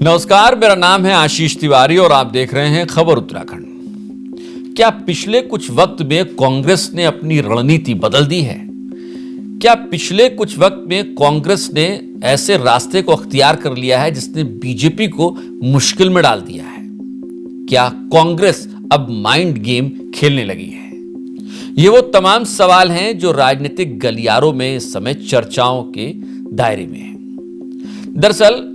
नमस्कार, मेरा नाम है आशीष तिवारी और आप देख रहे हैं खबर उत्तराखंड। क्या पिछले कुछ वक्त में कांग्रेस ने अपनी रणनीति बदल दी है? क्या पिछले कुछ वक्त में कांग्रेस ने ऐसे रास्ते को अख्तियार कर लिया है जिसने बीजेपी को मुश्किल में डाल दिया है? क्या कांग्रेस अब माइंड गेम खेलने लगी है? ये वो तमाम सवाल हैं जो राजनीतिक गलियारों में इस समय चर्चाओं के दायरे में हैं। दरअसल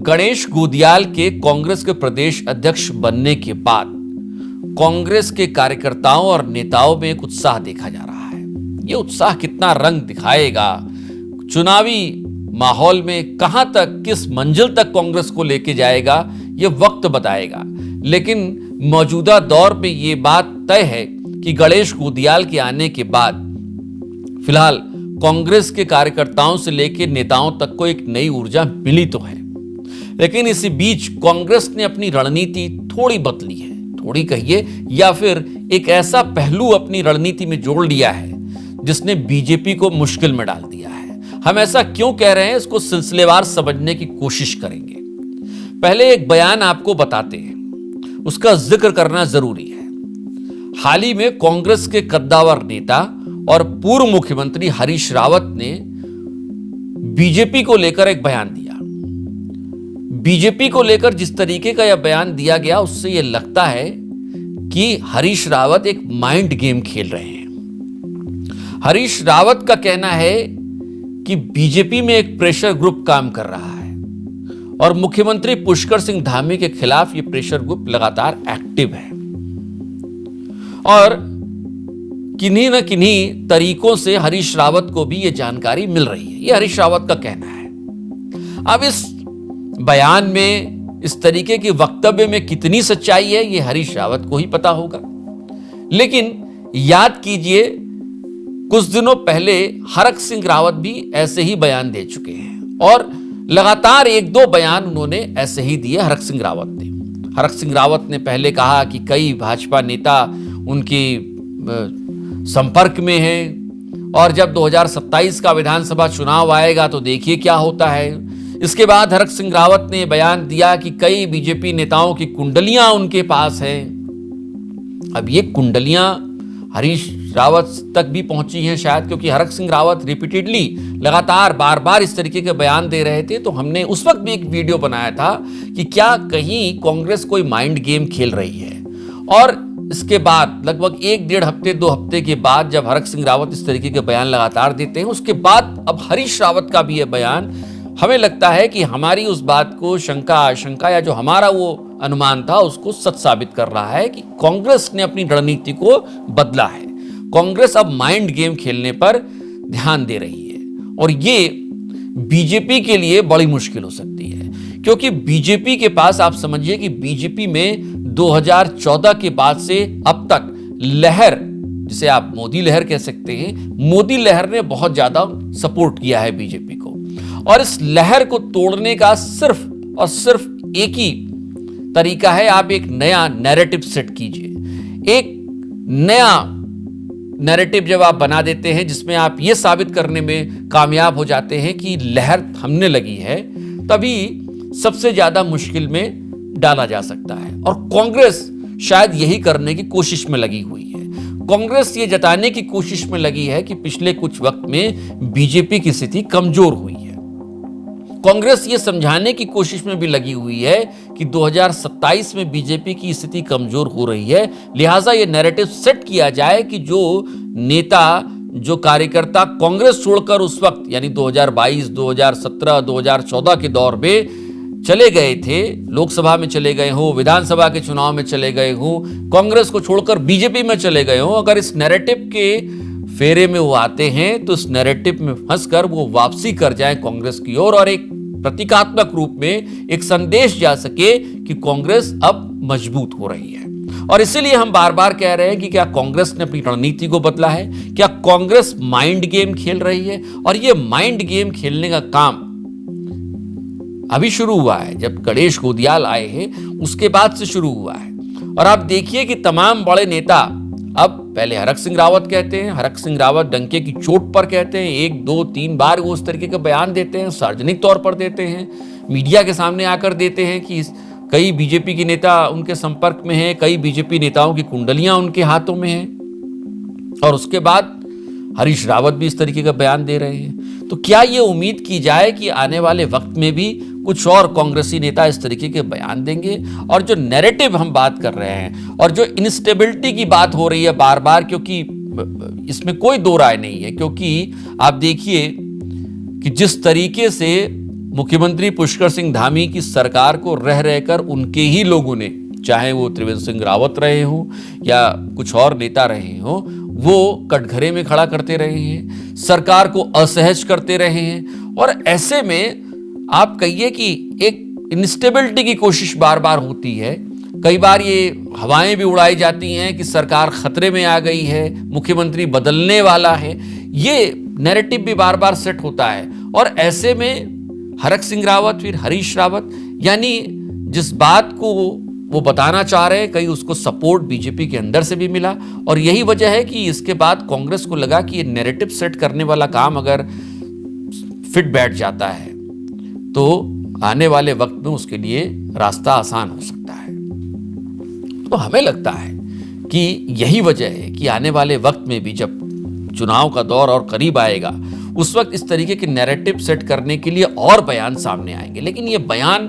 गणेश गोदियाल के कांग्रेस के प्रदेश अध्यक्ष बनने के बाद कांग्रेस के कार्यकर्ताओं और नेताओं में एक उत्साह देखा जा रहा है। यह उत्साह कितना रंग दिखाएगा, चुनावी माहौल में कहां तक, किस मंजिल तक कांग्रेस को लेके जाएगा, यह वक्त बताएगा। लेकिन मौजूदा दौर में यह बात तय है कि गणेश गोदियाल के आने के बाद फिलहाल कांग्रेस के कार्यकर्ताओं से लेकर नेताओं तक को एक नई ऊर्जा मिली तो है, लेकिन इसी बीच कांग्रेस ने अपनी रणनीति थोड़ी बदली है, थोड़ी कहिए, या फिर एक ऐसा पहलू अपनी रणनीति में जोड़ लिया है जिसने बीजेपी को मुश्किल में डाल दिया है। हम ऐसा क्यों कह रहे हैं, इसको सिलसिलेवार समझने की कोशिश करेंगे। पहले एक बयान आपको बताते हैं, उसका जिक्र करना जरूरी है। हाल ही में कांग्रेस के कद्दावर नेता और पूर्व मुख्यमंत्री हरीश रावत ने बीजेपी को लेकर एक बयान दिया। बीजेपी को लेकर जिस तरीके का यह बयान दिया गया, उससे यह लगता है कि हरीश रावत एक माइंड गेम खेल रहे हैं। हरीश रावत का कहना है कि बीजेपी में एक प्रेशर ग्रुप काम कर रहा है और मुख्यमंत्री पुष्कर सिंह धामी के खिलाफ यह प्रेशर ग्रुप लगातार एक्टिव है और किन्हीं न किन्हीं तरीकों से हरीश रावत को भी यह जानकारी मिल रही है। यह हरीश रावत का कहना है। अब इस बयान में, इस तरीके के वक्तव्य में कितनी सच्चाई है, यह हरीश रावत को ही पता होगा। लेकिन याद कीजिए, कुछ दिनों पहले हरक सिंह रावत भी ऐसे ही बयान दे चुके हैं और लगातार एक दो बयान उन्होंने ऐसे ही दिए। हरक सिंह रावत ने पहले कहा कि कई भाजपा नेता उनके संपर्क में हैं और जब 2027 का विधानसभा चुनाव आएगा तो देखिए क्या होता है। इसके बाद हरक सिंह रावत ने बयान दिया कि कई बीजेपी नेताओं की कुंडलियां उनके पास हैं। अब ये कुंडलियां हरीश रावत तक भी पहुंची हैं शायद, क्योंकि हरक सिंह रावत रिपीटेडली लगातार बार बार इस तरीके के बयान दे रहे थे। तो हमने उस वक्त भी एक वीडियो बनाया था कि क्या कहीं कांग्रेस कोई माइंड गेम खेल रही है। और इसके बाद लगभग 1-1.5 हफ्ते 2 हफ्ते के बाद जब हरक सिंह रावत इस तरीके के बयान लगातार देते हैं, उसके बाद अब हरीश रावत का भी यह बयान, हमें लगता है कि हमारी उस बात को शंका आशंका या जो हमारा वो अनुमान था उसको सच साबित कर रहा है कि कांग्रेस ने अपनी रणनीति को बदला है। कांग्रेस अब माइंड गेम खेलने पर ध्यान दे रही है और ये बीजेपी के लिए बड़ी मुश्किल हो सकती है, क्योंकि बीजेपी के पास, आप समझिए कि बीजेपी में 2014 के बाद से अब तक लहर, जिसे आप मोदी लहर कह सकते हैं, मोदी लहर ने बहुत ज्यादा सपोर्ट किया है बीजेपी को और इस लहर को तोड़ने का सिर्फ और सिर्फ एक ही तरीका है, आप एक नया नैरेटिव सेट कीजिए। एक नया नैरेटिव जब आप बना देते हैं जिसमें आप ये साबित करने में कामयाब हो जाते हैं कि लहर थमने लगी है, तभी सबसे ज्यादा मुश्किल में डाला जा सकता है। और कांग्रेस शायद यही करने की कोशिश में लगी हुई है। कांग्रेस ये जताने की कोशिश में लगी है कि पिछले कुछ वक्त में बीजेपी की स्थिति कमजोर हुई है। कांग्रेस ये समझाने की कोशिश में भी लगी हुई है कि 2027 में बीजेपी की स्थिति कमजोर हो रही है, लिहाजा ये नैरेटिव सेट किया जाए कि जो नेता, जो कार्यकर्ता कांग्रेस छोड़कर उस वक्त यानी 2022, 2017, 2014 के दौर में चले गए थे, लोकसभा में चले गए हो, विधानसभा के चुनाव में चले गए हो, कांग्रेस को छोड़कर बीजेपी में चले गए हो, अगर इस नैरेटिव के फेरे में वो आते हैं तो इस नैरेटिव में फंसकर वो वापसी कर जाएं कांग्रेस की ओर और एक प्रतीकात्मक रूप में एक संदेश जा सके कि कांग्रेस अब मजबूत हो रही है। और इसीलिए हम बार बार कह रहे हैं कि क्या कांग्रेस ने अपनी रणनीति को बदला है, क्या कांग्रेस माइंड गेम खेल रही है। और ये माइंड गेम खेलने का काम अभी शुरू हुआ है, जब गणेश गोदियाल आए हैं उसके बाद से शुरू हुआ है। और आप देखिए कि तमाम बड़े नेता अब पहले हरक सिंह रावत कहते हैं, हरक सिंह रावत डंके की चोट पर कहते हैं, 1 2 3 बार वो उस तरीके का बयान देते हैं, सार्वजनिक तौर पर देते हैं, मीडिया के सामने आकर देते हैं कि कई बीजेपी के नेता उनके संपर्क में हैं, कई बीजेपी नेताओं की कुंडलियां उनके हाथों में हैं, और उसके बाद हरीश रावत भी इस तरीके का बयान दे रहे हैं। तो क्या ये उम्मीद की जाए कि आने वाले वक्त में भी कुछ और कांग्रेसी नेता इस तरीके के बयान देंगे? और जो नैरेटिव हम बात कर रहे हैं और जो इंस्टेबिलिटी की बात हो रही है बार बार, क्योंकि इसमें कोई दो राय नहीं है, क्योंकि आप देखिए कि जिस तरीके से मुख्यमंत्री पुष्कर सिंह धामी की सरकार को रह रहकर उनके ही लोगों ने, चाहे वो त्रिवेंद्र सिंह रावत रहे हों या कुछ और नेता रहे हों, वो कटघरे में खड़ा करते रहे हैं, सरकार को असहज करते रहे हैं। और ऐसे में आप कहिए कि एक इंस्टेबिलिटी की कोशिश बार बार होती है। कई बार ये हवाएं भी उड़ाई जाती हैं कि सरकार खतरे में आ गई है, मुख्यमंत्री बदलने वाला है, ये नैरेटिव भी बार बार सेट होता है। और ऐसे में हरक सिंह रावत, फिर हरीश रावत, यानी जिस बात को वो बताना चाह रहे हैं, कहीं उसको सपोर्ट बीजेपी के अंदर से भी मिला। और यही वजह है कि इसके बाद कांग्रेस को लगा कि ये नैरेटिव सेट करने वाला काम अगर फिट बैठ जाता है तो आने वाले वक्त में उसके लिए रास्ता आसान हो सकता है। तो हमें लगता है कि यही वजह है कि आने वाले वक्त में भी जब चुनाव का दौर और करीब आएगा, उस वक्त इस तरीके के नैरेटिव सेट करने के लिए और बयान सामने आएंगे। लेकिन ये बयान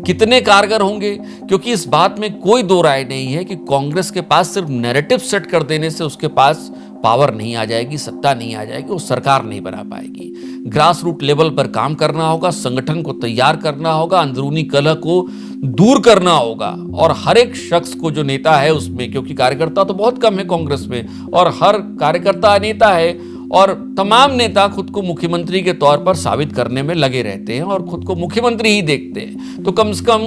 कितने कारगर होंगे, क्योंकि इस बात में कोई दो राय नहीं है कि कांग्रेस के पास सिर्फ नैरेटिव सेट कर देने से उसके पास पावर नहीं आ जाएगी, सत्ता नहीं आ जाएगी, वो सरकार नहीं बना पाएगी। ग्रास रूट लेवल पर काम करना होगा, संगठन को तैयार करना होगा, अंदरूनी कलह को दूर करना होगा, और हर एक शख्स को जो नेता है उसमें, क्योंकि कार्यकर्ता तो बहुत कम है कांग्रेस में, और हर कार्यकर्ता नेता है, और तमाम नेता खुद को मुख्यमंत्री के तौर पर साबित करने में लगे रहते हैं और खुद को मुख्यमंत्री ही देखते हैं। तो कम से कम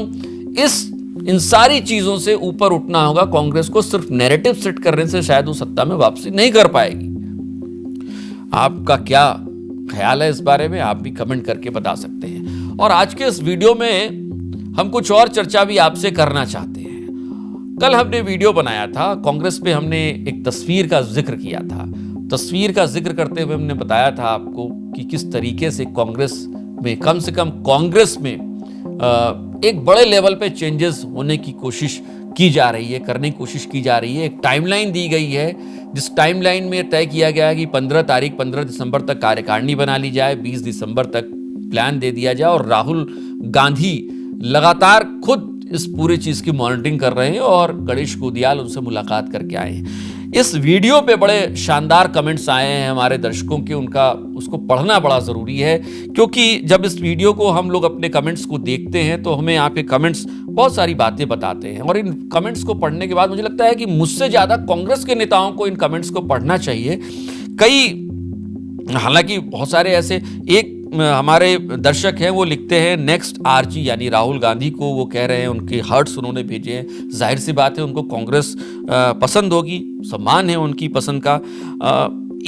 इन सारी चीजों से ऊपर उठना होगा कांग्रेस को। सिर्फ नैरेटिव सेट करने से शायद वो सत्ता में वापसी नहीं कर पाएगी। आपका क्या ख्याल है इस बारे में, आप भी कमेंट करके बता सकते हैं। और आज के इस वीडियो में हम कुछ और चर्चा भी आपसे करना चाहते हैं। कल हमने वीडियो बनाया था, कांग्रेस पे हमने एक तस्वीर का जिक्र किया था। तस्वीर का जिक्र करते हुए हमने बताया था आपको कि किस तरीके से कांग्रेस में, कम से कम कांग्रेस में एक बड़े लेवल पे चेंजेस होने की कोशिश की जा रही है, करने की कोशिश की जा रही है। एक टाइमलाइन दी गई है, जिस टाइमलाइन में तय किया गया है कि 15 दिसंबर तक कार्यकारिणी बना ली जाए, 20 दिसंबर तक प्लान दे दिया जाए। और राहुल गांधी लगातार खुद इस पूरी चीज की मॉनिटरिंग कर रहे हैं और गणेश गोदियाल उनसे मुलाकात करके आए हैं। इस वीडियो पे बड़े शानदार कमेंट्स आए हैं हमारे दर्शकों के, उनका उसको पढ़ना बड़ा ज़रूरी है, क्योंकि जब इस वीडियो को हम लोग अपने कमेंट्स को देखते हैं तो हमें यहाँ पे कमेंट्स बहुत सारी बातें बताते हैं। और इन कमेंट्स को पढ़ने के बाद मुझे लगता है कि मुझसे ज़्यादा कांग्रेस के नेताओं को इन कमेंट्स को पढ़ना चाहिए। हालांकि बहुत सारे ऐसे, एक हमारे दर्शक हैं वो लिखते हैं नेक्स्ट आरजी, यानी राहुल गांधी को वो कह रहे हैं, उनके हार्ट्स उन्होंने भेजे हैं। जाहिर सी बात है उनको कांग्रेस पसंद होगी, सम्मान है उनकी पसंद का।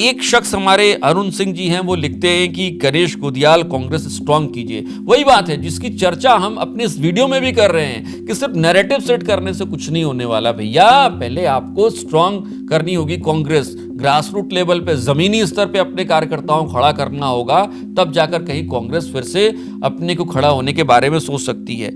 एक शख्स हमारे अरुण सिंह जी हैं, वो लिखते हैं कि गणेश गोदियाल कांग्रेस स्ट्रांग कीजिए। वही बात है जिसकी चर्चा हम अपने इस वीडियो में भी कर रहे हैं कि सिर्फ नैरेटिव सेट करने से कुछ नहीं होने वाला भैया। पहले आपको स्ट्रांग करनी होगी कांग्रेस, ग्रास रूट लेवल पे, जमीनी स्तर पे अपने कार्यकर्ताओं को खड़ा करना होगा, तब जाकर कहीं कांग्रेस फिर से अपने को खड़ा होने के बारे में सोच सकती है।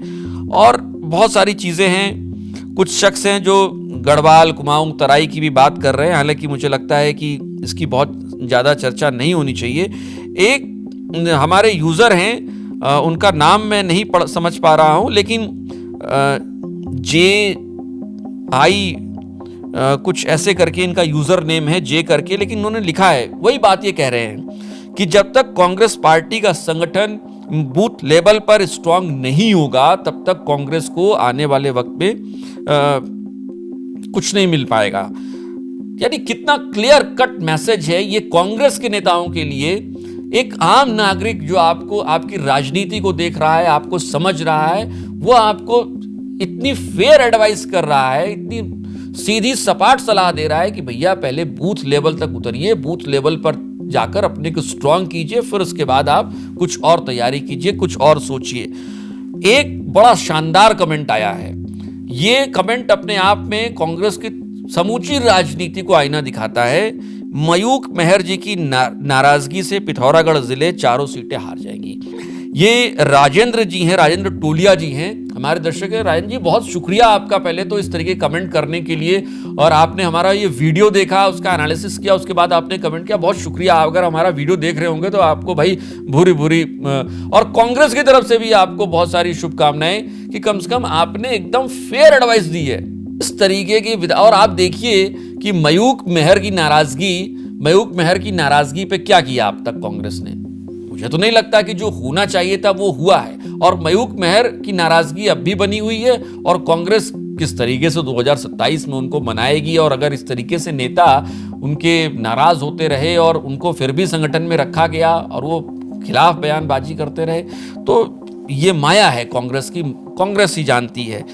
और बहुत सारी चीजें हैं, कुछ शख्स हैं जो गढ़वाल, कुमाऊं, तराई की भी बात कर रहे हैं, हालांकि मुझे लगता है कि इसकी बहुत ज़्यादा चर्चा नहीं होनी चाहिए। एक हमारे यूज़र हैं, उनका नाम मैं नहीं समझ पा रहा हूं, लेकिन JI कुछ ऐसे करके इनका यूज़र नेम है, जे करके, लेकिन उन्होंने लिखा है, वही बात ये कह रहे हैं कि जब तक कांग्रेस पार्टी का संगठन बूथ लेवल पर स्ट्रांग नहीं होगा तब तक कांग्रेस को आने वाले वक्त में कुछ नहीं मिल पाएगा। यानी कितना क्लियर कट मैसेज है ये कांग्रेस के नेताओं के लिए। एक आम नागरिक जो आपको, आपकी राजनीति को देख रहा है, आपको समझ रहा है, वो आपको इतनी फेयर एडवाइस कर रहा है, इतनी सीधी सपाट सलाह दे रहा है कि भैया पहले बूथ लेवल तक उतरिए, बूथ लेवल पर जाकर अपने को स्ट्रांग कीजिए, फिर उसके बाद आप कुछ और तैयारी कीजिए, कुछ और सोचिए। एक बड़ा शानदार कमेंट आया है, ये कमेंट अपने आप में कांग्रेस की समूची राजनीति को आईना दिखाता है। मयूख मेहर जी की नाराजगी से पिथौरागढ़ जिले चारों सीटें हार जाएंगी। ये राजेंद्र जी हैं, राजेंद्र टोलिया जी हैं, हमारे दर्शक हैं। राजेंद्र जी, बहुत शुक्रिया आपका पहले तो इस तरीके कमेंट करने के लिए, और आपने हमारा ये वीडियो देखा, उसका एनालिसिस किया, उसके बाद आपने कमेंट किया, बहुत शुक्रिया। अगर हमारा वीडियो देख रहे होंगे तो आपको भाई भूरी भूरी, और कांग्रेस की तरफ से भी आपको बहुत सारी शुभकामनाएं कि कम से कम आपने एकदम फेयर एडवाइस दी है इस तरीके की। और आप देखिए कि मयूख मेहर की नाराजगी पे क्या किया अब तक कांग्रेस ने। मुझे तो नहीं लगता कि जो होना चाहिए था वो हुआ है, और मयूख मेहर की नाराजगी अब भी बनी हुई है, और कांग्रेस किस तरीके से 2027 में उनको मनाएगी। और अगर इस तरीके से नेता उनके नाराज होते रहे और उनको फिर भी संगठन में रखा गया और वो खिलाफ बयानबाजी करते रहे, तो ये माया है कांग्रेस की, कांग्रेस ही जानती है।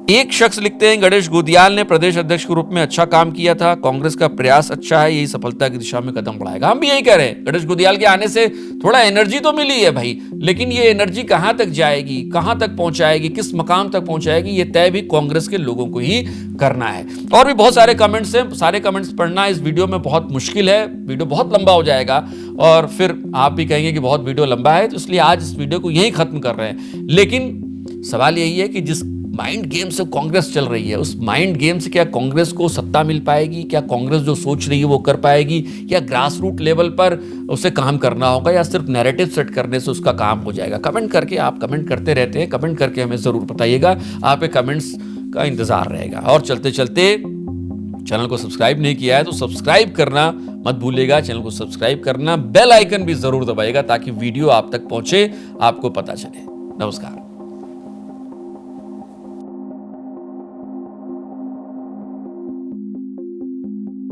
एक शख्स लिखते हैं, गणेश गोदियाल ने प्रदेश अध्यक्ष के रूप में अच्छा काम किया था, कांग्रेस का प्रयास अच्छा है, यही सफलता की दिशा में कदम बढ़ाएगा। हम भी यही कह रहे हैं, गणेश गोदियाल के आने से थोड़ा एनर्जी तो मिली है भाई, लेकिन ये एनर्जी कहां तक जाएगी, कहां तक पहुंचाएगी, किस मकाम तक पहुंचाएगी, ये तय भी कांग्रेस के लोगों को ही करना है। और भी बहुत सारे कमेंट्स हैं, सारे कमेंट्स पढ़ना इस वीडियो में बहुत मुश्किल है, वीडियो बहुत लंबा हो जाएगा और फिर आप भी कहेंगे कि बहुत वीडियो लंबा है, तो इसलिए आज इस वीडियो को यही खत्म कर रहे हैं। लेकिन सवाल यही है कि जिस माइंड गेम से कांग्रेस चल रही है, उस माइंड गेम से क्या कांग्रेस को सत्ता मिल पाएगी, क्या कांग्रेस जो सोच रही है वो कर पाएगी, या ग्रास रूट लेवल पर उसे काम करना होगा, या सिर्फ नैरेटिव सेट करने से उसका काम हो जाएगा। कमेंट करके, आप कमेंट करते रहते हैं, कमेंट करके हमें ज़रूर बताइएगा, आपके कमेंट्स का इंतज़ार रहेगा। और चलते चलते चैनल को सब्सक्राइब नहीं किया है तो सब्सक्राइब करना मत भूलिएगा, चैनल को सब्सक्राइब करना, बेल आइकन भी ज़रूर दबाइएगा ताकि वीडियो आप तक पहुँचे, आपको पता चले। नमस्कार।